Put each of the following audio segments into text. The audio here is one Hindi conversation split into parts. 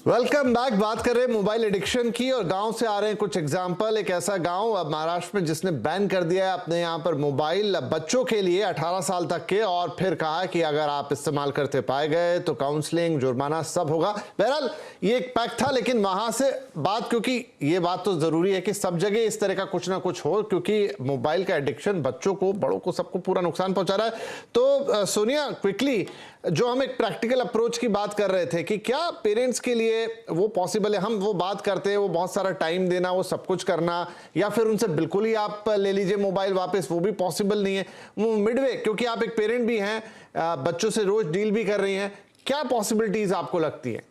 Welcome back. बात कर रहे हैं मोबाइल एडिक्शन की और गांव से आ रहे हैं कुछ एग्जांपल। एक ऐसा गांव अब महाराष्ट्र में जिसने बैन कर दिया है अपने यहां पर मोबाइल बच्चों के लिए 18 साल तक के, और फिर कहा कि अगर आप इस्तेमाल करते पाए गए तो काउंसलिंग, जुर्माना सब होगा। बहरहाल ये एक पैक था, लेकिन वहां से बात, क्योंकि ये बात तो जरूरी है कि सब जगह इस तरह का कुछ ना कुछ हो, क्योंकि मोबाइल का एडिक्शन बच्चों को, बड़ों को, सबको पूरा नुकसान पहुंचा रहा है। तो सोनिया, क्विकली, जो हम एक प्रैक्टिकल अप्रोच की बात कर रहे थे कि क्या पेरेंट्स के लिए वो पॉसिबल है, हम वो बात करते हैं वो बहुत सारा टाइम देना, वो सब कुछ करना, या फिर उनसे बिल्कुल ही आप ले लीजिए मोबाइल वापस, वो भी पॉसिबल नहीं है। वो मिडवे, क्योंकि आप एक पेरेंट भी हैं, बच्चों से रोज डील भी कर रही हैं, क्या पॉसिबिलिटीज आपको लगती है?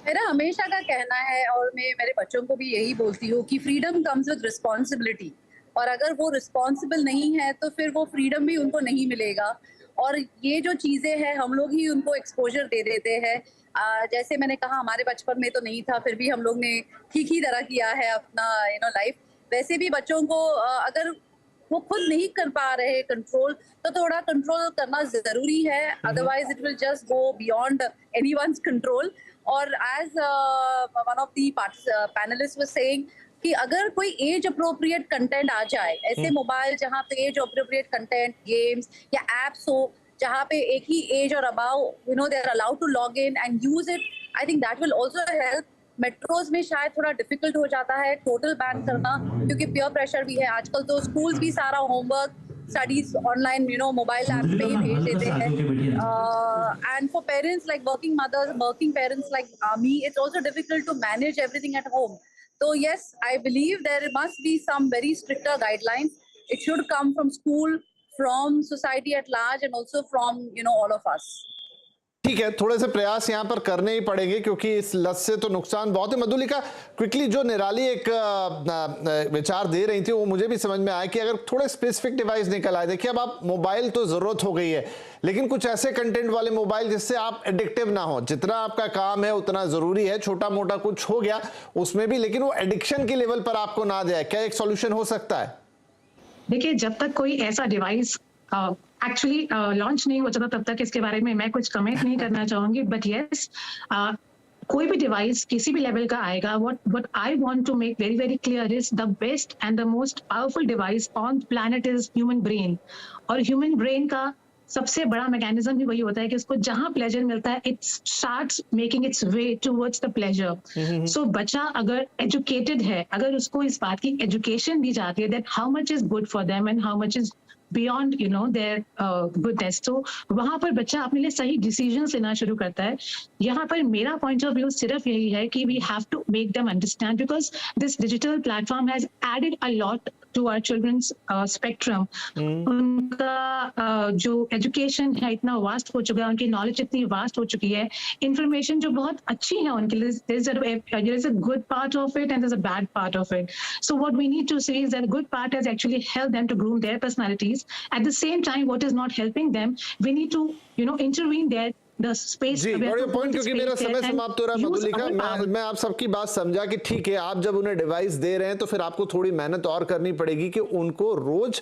मेरा हमेशा का कहना है, और मैं मेरे बच्चों को भी यही बोलती हूँ कि फ्रीडम कम्स विद रिस्पॉन्सिबिलिटी, और अगर वो रिस्पॉन्सिबल नहीं है तो फिर वो फ्रीडम भी उनको नहीं मिलेगा। और ये जो चीज़ें हैं हम लोग ही उनको एक्सपोजर दे देते हैं। जैसे मैंने कहा, हमारे बचपन में तो नहीं था, फिर भी हम लोग ने ठीक ही तरह किया है अपना लाइफ। वैसे भी बच्चों को अगर वो खुद नहीं कर पा रहे कंट्रोल, तो थोड़ा कंट्रोल करना जरूरी है, otherwise it will just go beyond anyone's control. और as one of the panelist was saying कि अगर कोई एज अप्रोप्रिएट कंटेंट आ जाए, ऐसे मोबाइल जहाँ पे एज अप्रोप्रिएट कंटेंट, गेम्स या एप्स हो जहाँ पे एक ही एज और above they are allowed to log in and use it, I think that will also help. Metros में शायद थोड़ा डिफिकल्ट हो जाता है टोटल बैन करना, क्योंकि पीयर प्रेशर भी है। आजकल तो स्कूल्स भी सारा homework, studies online mobile app पे ही भेज देते हैं। And for parents like working mothers, working parents like me, it's also difficult to manage everything at home. So yes, I believe there must be some very stricter guidelines. It should come from school, from society at large, and also from all of us. ठीक है, थोड़े से प्रयास यहाँ पर करने ही पड़ेंगे, क्योंकि इस लत से तो नुकसान बहुत है। मधुलिका, क्विकली, जो निराली एक विचार दे रही थी वो मुझे भी समझ में आया कि अगर थोड़े स्पेसिफिक डिवाइस निकल आए, देखिए अब आप मोबाइल तो जरूरत हो गई है, लेकिन कुछ ऐसे कंटेंट वाले मोबाइल जिससे आप एडिक्टिव ना हो, जितना आपका काम है उतना जरूरी है, छोटा मोटा कुछ हो गया उसमें भी, लेकिन वो एडिक्शन के लेवल पर आपको ना जाए, क्या एक सॉल्यूशन हो सकता है? देखिए, जब तक कोई ऐसा डिवाइस एक्चुअली लॉन्च नहीं हो जाता तब तक इसके बारे में मैं कुछ कमेंट नहीं करना चाहूंगी। बट यस, कोई भी डिवाइस किसी भी लेवल का आएगा, what I want to make very very clear is the best and the most powerful device on planet is human brain। और ह्यूमन ब्रेन का सबसे बड़ा मैकेनिज्म भी वही होता है कि उसको जहां प्लेजर मिलता है, it starts making its way towards the pleasure. So बच्चा अगर एजुकेटेड है, अगर उसको इस बात की एजुकेशन दी जाती है that how much is good for them and how much is beyond their goodness, तो वहां पर बच्चा अपने लिए सही डिसीजंस लेना शुरू करता है। यहाँ पर मेरा पॉइंट ऑफ व्यू सिर्फ यही है कि we have to make them understand, because this digital platform has added a lot to our children's spectrum. उनका जो एजुकेशन है इतना वास्ट हो चुका है, उनकी नॉलेज इतनी वास्ट हो चुकी है, इंफॉर्मेशन जो बहुत अच्छी है उनके लिए, there is a good part of it and there's a bad part of it. So what we need to say is that the good part has actually helped them to groom their personalities. At the same time, what is not helping them, we need to intervene there। जी, बड़े पॉइंट, क्योंकि मेरा समय समाप्त हो रहा है मधुलिका। मैं आप सबकी बात समझा कि ठीक है, आप जब उन्हें डिवाइस दे रहे हैं तो फिर आपको थोड़ी मेहनत और करनी पड़ेगी कि उनको रोज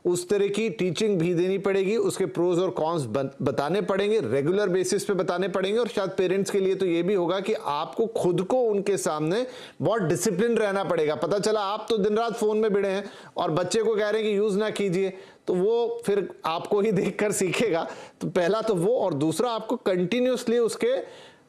उस तरह की टीचिंग भी देनी पड़ेगी, उसके प्रोज और कॉन्स बताने पड़ेंगे, रेगुलर बेसिस पे बताने पड़ेंगे। और शायद पेरेंट्स के लिए तो ये भी होगा कि आपको खुद को उनके सामने बहुत डिसिप्लिन रहना पड़ेगा। पता चला आप तो दिन रात फोन में भिड़े हैं और बच्चे को कह रहे हैं कि यूज ना कीजिए, तो वो फिर आपको ही देखकर सीखेगा। तो पहला तो वो, और दूसरा आपको कंटिन्यूसली उसके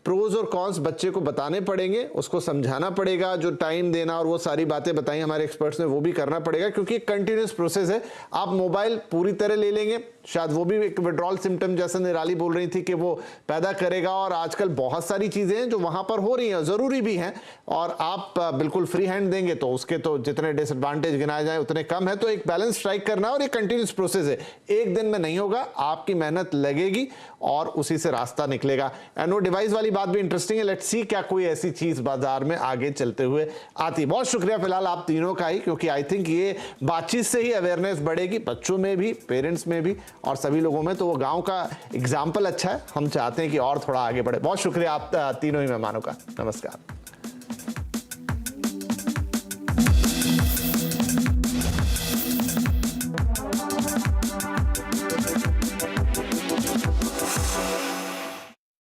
प्रोज और कॉन्स बच्चे को बताने पड़ेंगे, उसको समझाना पड़ेगा, जो टाइम देना और वो सारी बातें बताई हमारे एक्सपर्ट्स ने वो भी करना पड़ेगा, क्योंकि एक कंटिन्यूस प्रोसेस है। आप मोबाइल पूरी तरह ले लेंगे, शायद वो भी एक विड्रॉल सिम्टम जैसा निराली बोल रही थी कि वो पैदा करेगा। और आजकल बहुत सारी चीजें हैं जो वहां पर हो रही हैं, जरूरी भी हैं, और आप बिल्कुल फ्री हैंड देंगे तो उसके तो जितने डिसएडवांटेज गिनाए जाए उतने कम है। तो एक बैलेंस स्ट्राइक करना, और एक कंटिन्यूस प्रोसेस है, एक दिन में नहीं होगा, आपकी मेहनत लगेगी और उसी से रास्ता निकलेगा। एंड वो डिवाइस वाली बात भी इंटरेस्टिंग है, लेट्स सी क्या कोई ऐसी चीज बाजार में आगे चलते हुए आती। बहुत शुक्रिया फिलहाल आप तीनों का ही, क्योंकि आई थिंक ये बातचीत से ही अवेयरनेस बढ़ेगी, बच्चों में भी, पेरेंट्स में भी, और सभी लोगों में। तो वो गांव का एग्जाम्पल अच्छा है, हम चाहते हैं कि और थोड़ा आगे बढ़े। बहुत शुक्रिया आप तीनों ही मेहमानों का। नमस्कार।